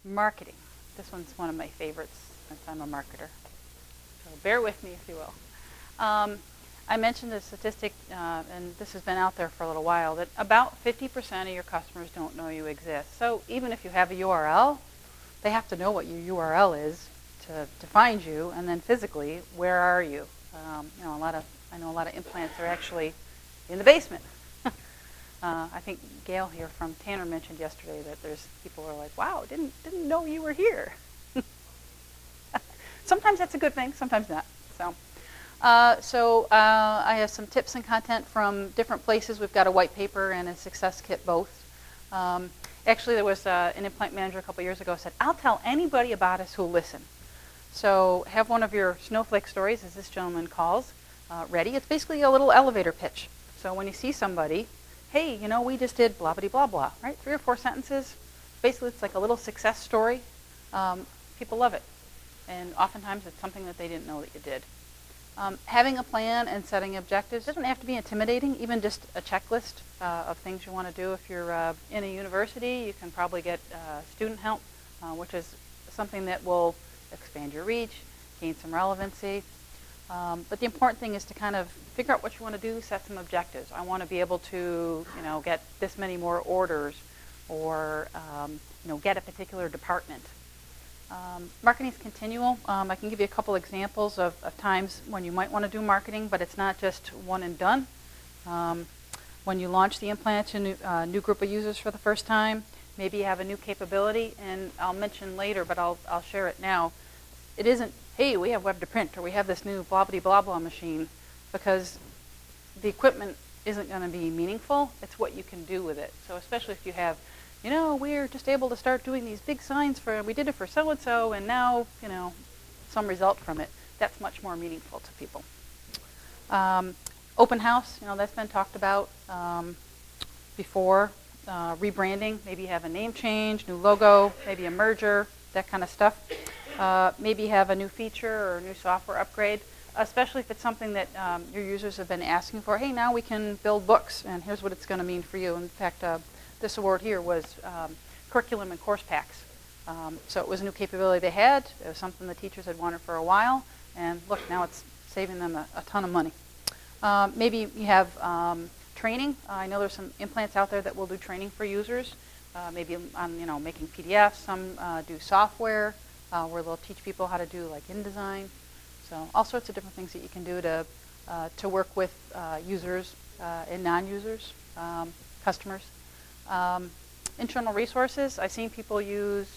Marketing. This one's one of my favorites since I'm a marketer. So bear with me, if you will. I mentioned a statistic, and this has been out there for a little while, that about 50% of your customers don't know you exist. So even if you have a URL, they have to know what your URL is to find you, and then physically, where are you? I know a lot of implants are actually in the basement. I think Gail here from Tanner mentioned yesterday that there's people who are like, wow, didn't know you were here. Sometimes that's a good thing, sometimes not. So I have some tips and content from different places. We've got a white paper and a success kit both. Actually, there was an implant manager a couple years ago who said, I'll tell anybody about us who'll listen. So have one of your snowflake stories, as this gentleman calls, ready. It's basically a little elevator pitch. So when you see somebody, hey, we just did blah, blah, blah, blah, right? 3 or 4 sentences. Basically, it's like a little success story. People love it. And oftentimes, it's something that they didn't know that you did. Having a plan and setting objectives doesn't have to be intimidating. Even just a checklist of things you want to do. If you're in a university, you can probably get student help, which is something that will expand your reach, gain some relevancy. But the important thing is to kind of figure out what you want to do, set some objectives. I want to be able to, get this many more orders, or get a particular department. Marketing is continual. I can give you a couple examples of times when you might want to do marketing, but it's not just one and done. When you launch the implant to a new group of users for the first time, maybe you have a new capability, and I'll mention later, but I'll share it now. It isn't, hey, we have web to print, or we have this new blah blah blah blah machine, because the equipment isn't going to be meaningful. It's what you can do with it. So especially if you have, we're just able to start doing these big signs we did it for so-and-so, and now, some result from it. That's much more meaningful to people. Open house, that's been talked about before. Rebranding, maybe you have a name change, new logo, maybe a merger, that kind of stuff. Maybe you have a new feature or a new software upgrade, especially if it's something that your users have been asking for. Hey, now we can build books, and here's what it's going to mean for you. In fact, this award here was curriculum and course packs. So it was a new capability they had. It was something the teachers had wanted for a while, and look, now it's saving them a ton of money. Maybe you have training. I know there's some implants out there that will do training for users. Maybe on making PDFs. Some do software where they'll teach people how to do like InDesign. So all sorts of different things that you can do to work with users and non-users, customers. Internal resources. I've seen people use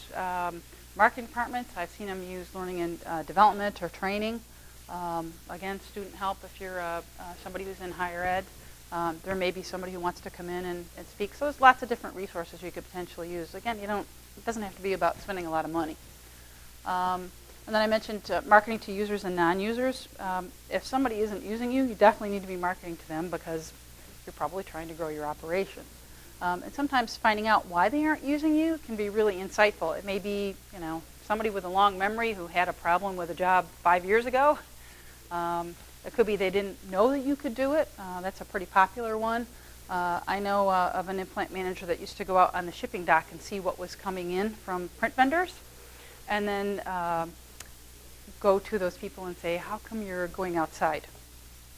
marketing departments. I've seen them use learning and development or training. Again, student help if you're somebody who's in higher ed. There may be somebody who wants to come in and speak. So there's lots of different resources you could potentially use. Again, it doesn't have to be about spending a lot of money. And then I mentioned marketing to users and non-users. If somebody isn't using you, you definitely need to be marketing to them because you're probably trying to grow your operation. And sometimes finding out why they aren't using you can be really insightful. It may be, somebody with a long memory who had a problem with a job 5 years ago. It could be they didn't know that you could do it. That's a pretty popular one. I know of an implant manager that used to go out on the shipping dock and see what was coming in from print vendors, and then go to those people and say, how come you're going outside?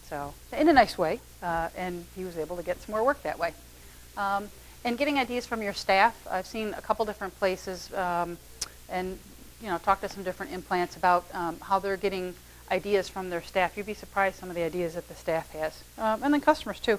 So in a nice way, and he was able to get some more work that way. And getting ideas from your staff. I've seen a couple different places and talked to some different implants about how they're getting ideas from their staff. You'd be surprised some of the ideas that the staff has. And then customers too.